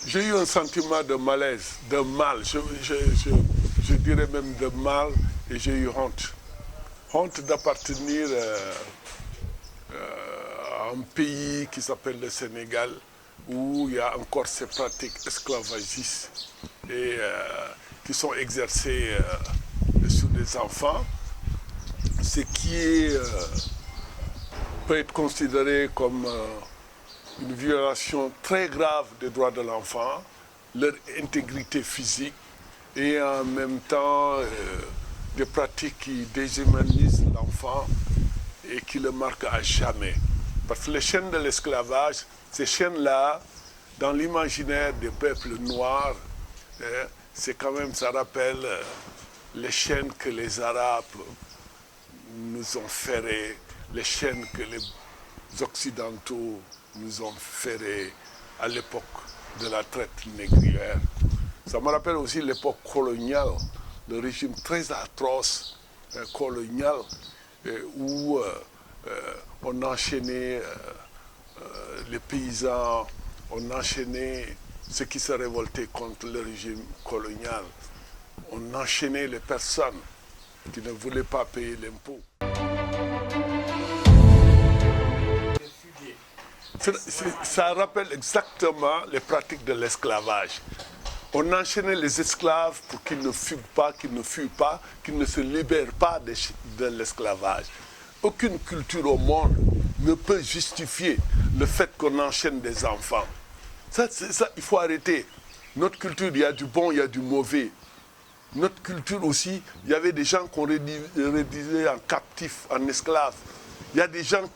J'ai eu un sentiment de malaise, de mal, je dirais même de mal, et j'ai eu honte. Honte d'appartenir à un pays qui s'appelle le Sénégal, où il y a encore ces pratiques esclavagistes et qui sont exercées sur des enfants, ce qui peut être considéré comme une violation très grave des droits de l'enfant, leur intégrité physique et en même temps des pratiques qui déshumanisent l'enfant et qui le marquent à jamais. Parce que les chaînes de l'esclavage, ces chaînes-là, dans l'imaginaire des peuples noirs, c'est quand même, ça rappelle les chaînes que les Arabes nous ont ferrées, les chaînes que les Occidentaux nous ont ferrées à l'époque de la traite négrière. Ça me rappelle aussi l'époque coloniale, le régime très atroce colonial où on enchaînait les paysans, on enchaînait ceux qui se révoltaient contre le régime colonial, on enchaînait les personnes qui ne voulaient pas payer l'impôt. Ça rappelle exactement les pratiques de l'esclavage. On enchaînait les esclaves pour qu'ils ne fuient pas, qu'ils ne se libèrent pas de l'esclavage. Aucune culture au monde ne peut justifier le fait qu'on enchaîne des enfants. Ça, il faut arrêter. Notre culture, il y a du bon, il y a du mauvais. Notre culture aussi, il y avait des gens qu'on réduisait en captifs, en esclaves. Il y a des gens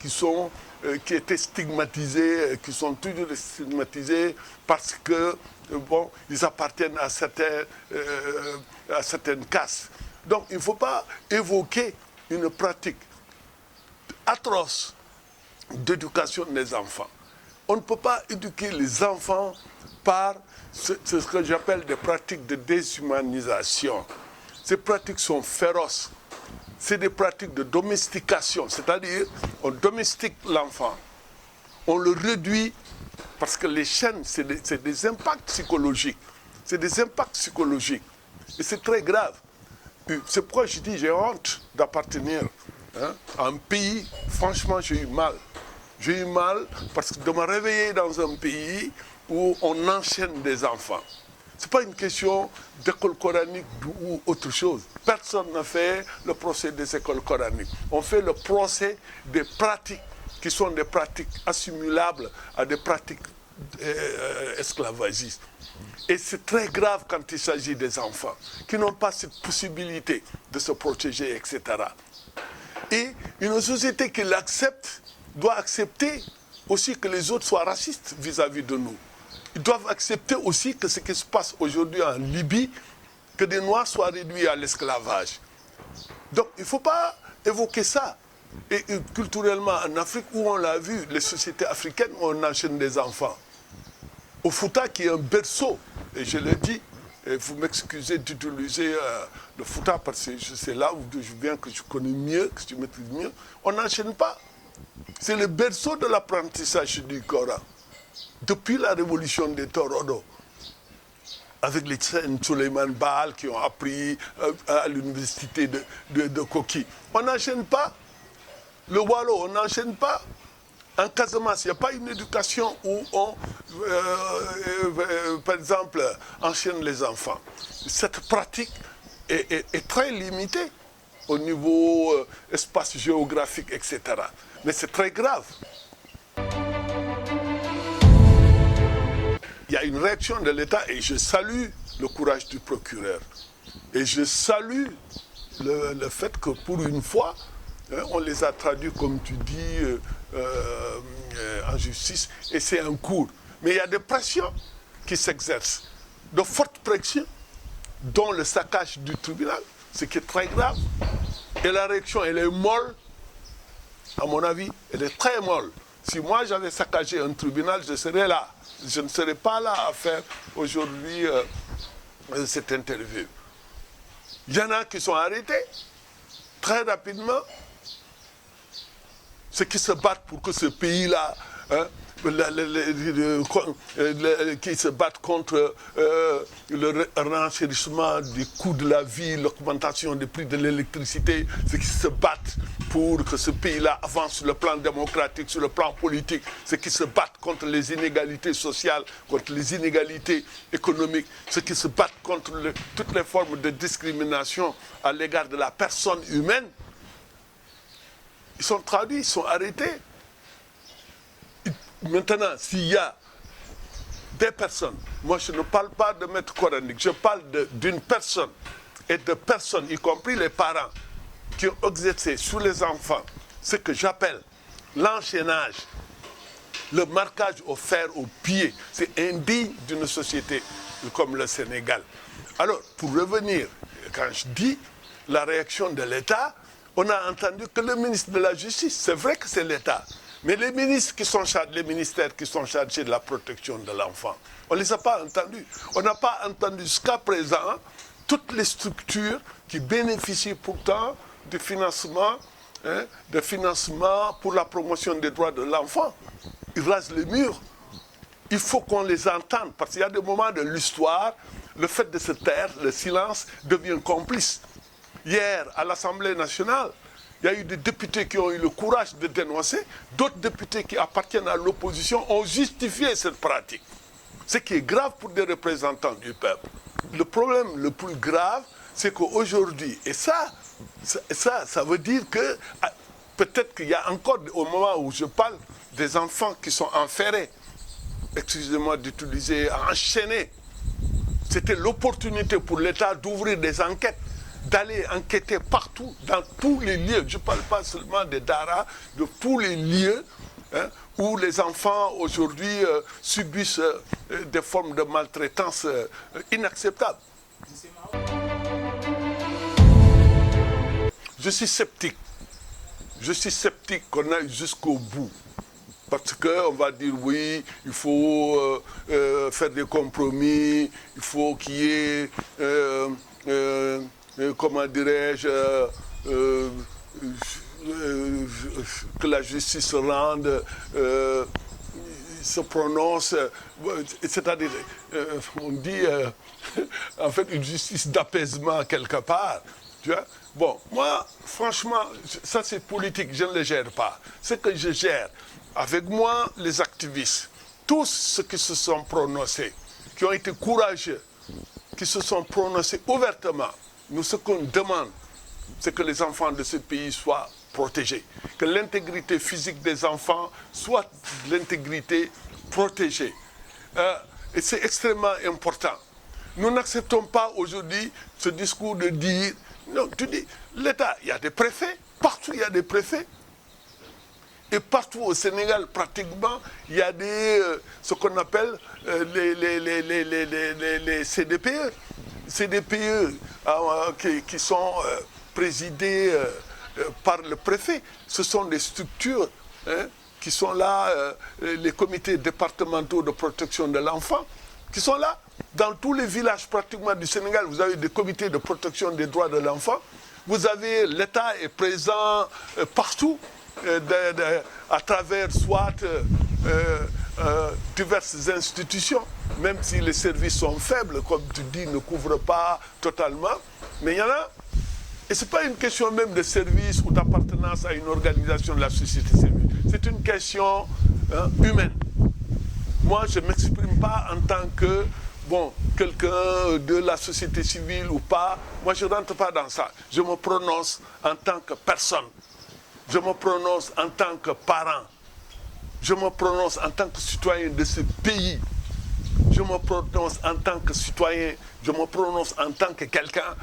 qui étaient stigmatisés, qui sont toujours stigmatisés parce que ils appartiennent à certaines castes. Donc il ne faut pas évoquer une pratique atroce d'éducation des enfants. On ne peut pas éduquer les enfants par ce que j'appelle des pratiques de déshumanisation. Ces pratiques sont féroces. C'est des pratiques de domestication, c'est-à-dire on domestique l'enfant, on le réduit parce que les chaînes, c'est des impacts psychologiques. C'est des impacts psychologiques. Et c'est très grave. C'est pourquoi je dis j'ai honte d'appartenir à un pays, franchement j'ai eu mal. J'ai eu mal parce que de me réveiller dans un pays où on enchaîne des enfants. Ce n'est pas une question d'école coranique ou autre chose. Personne n'a fait le procès des écoles coraniques. On fait le procès des pratiques qui sont des pratiques assimilables à des pratiques esclavagistes. Et c'est très grave quand il s'agit des enfants qui n'ont pas cette possibilité de se protéger, etc. Et une société qui l'accepte doit accepter aussi que les autres soient racistes vis-à-vis de nous. Ils doivent accepter aussi que ce qui se passe aujourd'hui en Libye, que des Noirs soient réduits à l'esclavage. Donc il ne faut pas évoquer ça. Et culturellement, en Afrique, où on l'a vu, les sociétés africaines, on enchaîne des enfants. Au Fouta, qui est un berceau, et je le dis, et vous m'excusez d'utiliser le Fouta parce que c'est là où je viens, que je connais mieux, que je maîtrise mieux, on n'enchaîne pas. C'est le berceau de l'apprentissage du Coran. Depuis la révolution des Torodo, avec les Suleiman Baal qui ont appris à l'université de Koki. On n'enchaîne pas. Le Wallo, on n'enchaîne pas. En Casamance, il n'y a pas une éducation où on, par exemple, enchaîne les enfants. Cette pratique est très limitée au niveau espace géographique, etc. Mais c'est très grave. Il y a une réaction de l'État et je salue le courage du procureur. Et je salue le fait que pour une fois, on les a traduits, comme tu dis, en justice, et c'est un cours. Mais il y a des pressions qui s'exercent, de fortes pressions, dont le saccage du tribunal, ce qui est très grave. Et la réaction, elle est molle, à mon avis, elle est très molle. Si moi j'avais saccagé un tribunal, je serais là. Je ne serais pas là à faire aujourd'hui cette interview. Il y en a qui sont arrêtés très rapidement. Ceux qui se battent pour que ce pays-là qui se battent contre le renchérissement du coût de la vie, l'augmentation des prix de l'électricité, ceux qui se battent pour que ce pays-là avance sur le plan démocratique, sur le plan politique, ceux qui se battent contre les inégalités sociales, contre les inégalités économiques, ceux qui se battent contre toutes les formes de discrimination à l'égard de la personne humaine, ils sont traduits, ils sont arrêtés. Maintenant, s'il y a des personnes, moi je ne parle pas de maître coranique, je parle d'une personne et de personnes, y compris les parents, qui ont exercé sur les enfants ce que j'appelle l'enchaînage, le marquage au fer, au pied. C'est indigne d'une société comme le Sénégal. Alors, pour revenir, quand je dis la réaction de l'État, on a entendu que le ministre de la Justice, c'est vrai que c'est l'État, mais les ministres qui sont chargés, les ministères qui sont chargés de la protection de l'enfant, on ne les a pas entendus. On n'a pas entendu jusqu'à présent toutes les structures qui bénéficient pourtant du financement, de financement pour la promotion des droits de l'enfant. Ils rasent les murs. Il faut qu'on les entende, parce qu'il y a des moments de l'histoire, le fait de se taire, le silence devient complice. Hier, à l'Assemblée nationale, il y a eu des députés qui ont eu le courage de dénoncer, d'autres députés qui appartiennent à l'opposition ont justifié cette pratique. Ce qui est grave pour des représentants du peuple. Le problème le plus grave, c'est qu'aujourd'hui, et ça veut dire que peut-être qu'il y a encore, au moment où je parle, des enfants qui sont enferrés, excusez-moi d'utiliser, enchaînés. C'était l'opportunité pour l'État d'ouvrir des enquêtes, d'aller enquêter partout, dans tous les lieux. Je ne parle pas seulement des daras, de tous les lieux où les enfants aujourd'hui subissent des formes de maltraitance inacceptables. Je suis sceptique. Je suis sceptique qu'on aille jusqu'au bout. Parce qu'on va dire oui, il faut faire des compromis, il faut qu'il y ait, comment dirais-je, que la justice se rende, se prononce, c'est-à-dire, on dit, en fait, une justice d'apaisement quelque part. Tu vois? Bon, moi, franchement, ça c'est politique, je ne le gère pas. Ce que je gère, avec moi, les activistes, tous ceux qui se sont prononcés, qui ont été courageux, qui se sont prononcés ouvertement, nous, ce qu'on demande, c'est que les enfants de ce pays soient protégés, que l'intégrité physique des enfants soit l'intégrité protégée. Et c'est extrêmement important. Nous n'acceptons pas aujourd'hui ce discours de dire, non, tu dis, l'État, il y a des préfets, partout il y a des préfets. Et partout au Sénégal, pratiquement, il y a ce qu'on appelle les CDPE. CDPE qui sont présidés par le préfet. Ce sont des structures qui sont là, les comités départementaux de protection de l'enfant, qui sont là. Dans tous les villages pratiquement du Sénégal, vous avez des comités de protection des droits de l'enfant. Vous avez, l'État est présent partout. À travers soit diverses institutions, même si les services sont faibles, comme tu dis, ne couvrent pas totalement, mais il y en a. Et ce n'est pas une question même de service ou d'appartenance à une organisation de la société civile. C'est une question humaine. Moi, je ne m'exprime pas en tant que quelqu'un de la société civile ou pas. Moi, je ne rentre pas dans ça. Je me prononce en tant que personne. Je me prononce en tant que parent. Je me prononce en tant que citoyen de ce pays. Je me prononce en tant que citoyen. Je me prononce en tant que quelqu'un.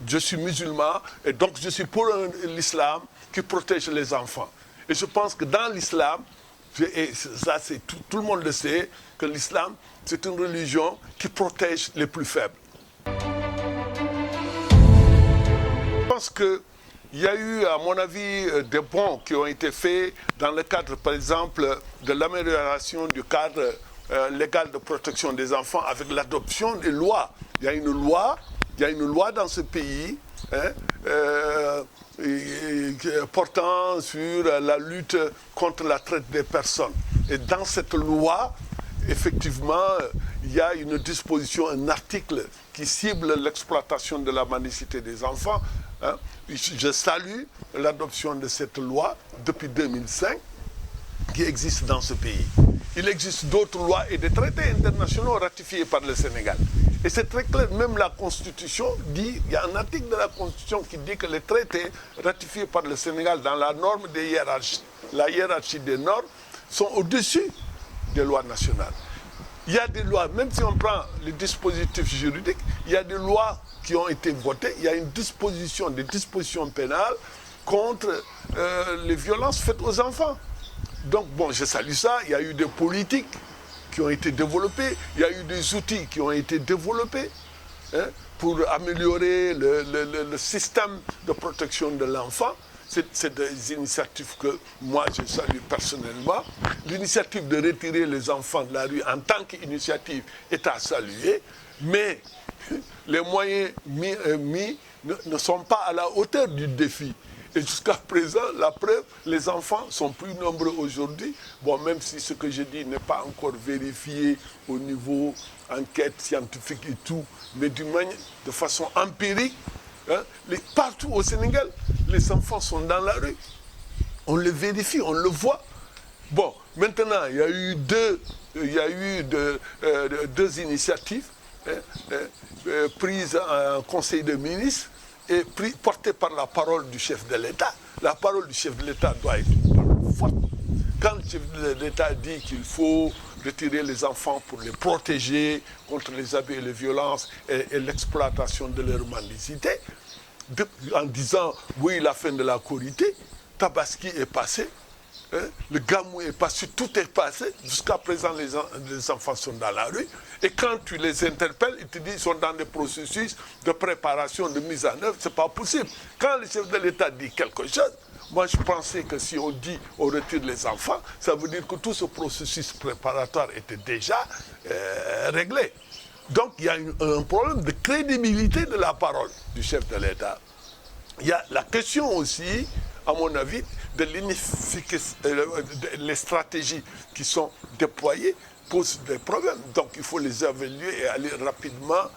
Je suis musulman et donc je suis pour l'islam qui protège les enfants. Et je pense que dans l'islam, et ça c'est tout le monde le sait, que l'islam c'est une religion qui protège les plus faibles. Je pense que il y a eu, à mon avis, des bons qui ont été faits dans le cadre, par exemple, de l'amélioration du cadre légal de protection des enfants avec l'adoption des lois. Il y a une loi dans ce pays portant sur la lutte contre la traite des personnes. Et dans cette loi, effectivement, il y a une disposition, un article qui cible l'exploitation de la mendicité des enfants. Hein. Je salue l'adoption de cette loi depuis 2005 qui existe dans ce pays. Il existe d'autres lois et des traités internationaux ratifiés par le Sénégal. Et c'est très clair, même la Constitution dit, il y a un article de la Constitution qui dit que les traités ratifiés par le Sénégal dans la norme des hiérarchies, la hiérarchie des normes, sont au-dessus des lois nationales. Il y a des lois, même si on prend les dispositifs juridiques, il y a des lois qui ont été votées, il y a une disposition, des dispositions pénales contre les violences faites aux enfants. Donc bon, je salue ça, il y a eu des politiques qui ont été développées, il y a eu des outils qui ont été développés pour améliorer le système de protection de l'enfant. C'est des initiatives que moi je salue personnellement. L'initiative de retirer les enfants de la rue en tant qu'initiative est à saluer, mais les moyens mis ne sont pas à la hauteur du défi. Et jusqu'à présent, la preuve, les enfants sont plus nombreux aujourd'hui. Bon, même si ce que je dis n'est pas encore vérifié au niveau enquête scientifique et tout, mais de façon empirique, hein, partout au Sénégal, les enfants sont dans la rue. On le vérifie, on le voit. Bon, maintenant, il y a eu deux initiatives prises en Conseil des ministres et portées par la parole du chef de l'État. La parole du chef de l'État doit être une parole forte. Quand le chef de l'État dit qu'il faut retirer les enfants pour les protéger contre les abus et les violences et l'exploitation de leur mendicité, en disant oui, la fin de la Korité, Tabaski est passé, hein, le Gamou est passé, tout est passé. Jusqu'à présent, les enfants sont dans la rue. Et quand tu les interpelles, ils te disent qu'ils sont dans des processus de préparation, de mise en œuvre. Ce n'est pas possible. Quand le chef de l'État dit quelque chose, moi je pensais que si on dit on retire les enfants, ça veut dire que tout ce processus préparatoire était déjà réglé. Donc il y a un problème de crédibilité de la parole du chef de l'État. Il y a la question aussi, à mon avis, de l'inefficacité, les stratégies qui sont déployées posent des problèmes. Donc il faut les évaluer et aller rapidement.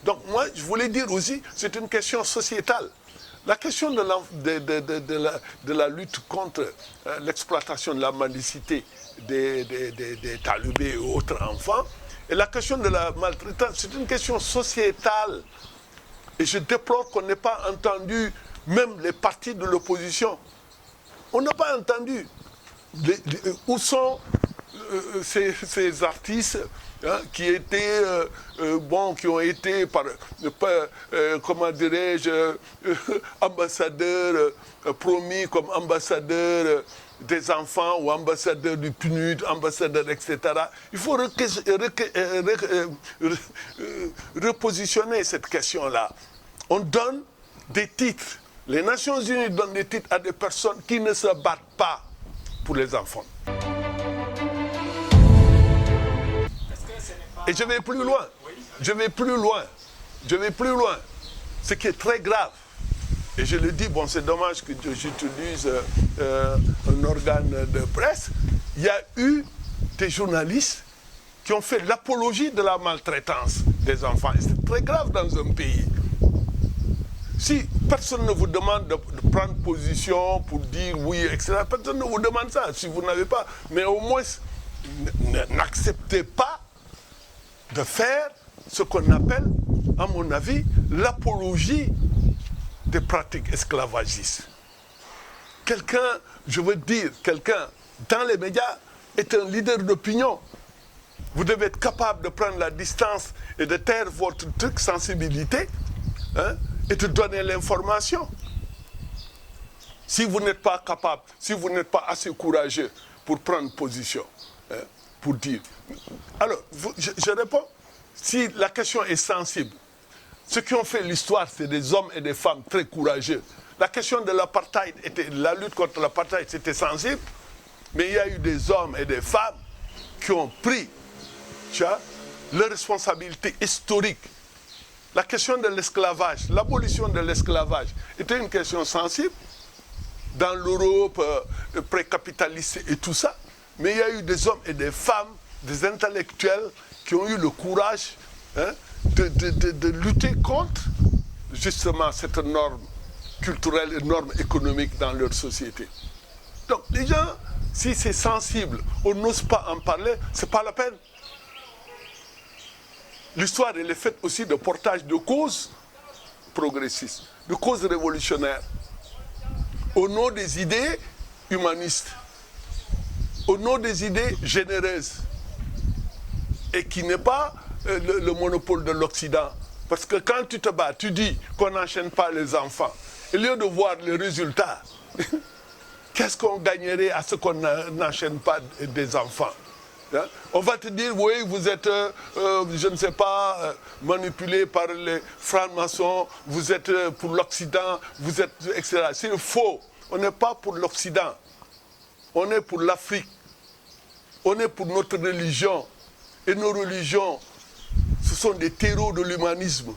Donc moi, je voulais dire aussi, c'est une question sociétale. La question de la lutte contre l'exploitation de la mendicité des talibés et autres enfants, et la question de la maltraitance, c'est une question sociétale. Et je déplore qu'on n'ait pas entendu même les partis de l'opposition. On n'a pas entendu où sont ces artistes hein, qui étaient qui ont été comment dirais-je ambassadeurs promis comme ambassadeurs des enfants ou ambassadeurs du PNUD, ambassadeurs, etc. Il faut repositionner cette question-là. On donne des titres. Les Nations Unies donnent des titres à des personnes qui ne se battent pas pour les enfants. Et je vais plus loin. Je vais plus loin. Ce qui est très grave. Et je le dis, bon, c'est dommage que j'utilise un organe de presse. Il y a eu des journalistes qui ont fait l'apologie de la maltraitance des enfants. Et c'est très grave dans un pays. Si personne ne vous demande de prendre position pour dire oui, etc., personne ne vous demande ça. Si vous n'avez pas, mais au moins, n'acceptez pas de faire ce qu'on appelle, à mon avis, l'apologie des pratiques esclavagistes. Quelqu'un, je veux dire, quelqu'un dans les médias est un leader d'opinion. Vous devez être capable de prendre la distance et de taire votre sensibilité, hein, et de donner l'information. Si vous n'êtes pas capable, si vous n'êtes pas assez courageux pour prendre position, hein, pour dire. Alors, je réponds, si la question est sensible, ceux qui ont fait l'histoire, c'est des hommes et des femmes très courageux. La question de l'apartheid, la lutte contre l'apartheid, c'était sensible, mais il y a eu des hommes et des femmes qui ont pris leur responsabilité historique la question de l'esclavage, l'abolition de l'esclavage était une question sensible dans l'Europe précapitaliste et tout ça. Mais il y a eu des hommes et des femmes, des intellectuels qui ont eu le courage de lutter contre justement cette norme culturelle et norme économique dans leur société. Donc les gens, si c'est sensible, on n'ose pas en parler, ce n'est pas la peine. L'histoire, elle est faite aussi de portage de causes progressistes, de causes révolutionnaires, au nom des idées humanistes, au nom des idées généreuses, et qui n'est pas le monopole de l'Occident. Parce que quand tu te bats, tu dis qu'on n'enchaîne pas les enfants, au lieu de voir les résultats, qu'est-ce qu'on gagnerait à ce qu'on n'enchaîne pas des enfants? On va te dire, oui, vous êtes, je ne sais pas, manipulé par les francs-maçons, vous êtes pour l'Occident, vous êtes, etc. C'est faux. On n'est pas pour l'Occident. On est pour l'Afrique. On est pour notre religion. Et nos religions, ce sont des terreaux de l'humanisme.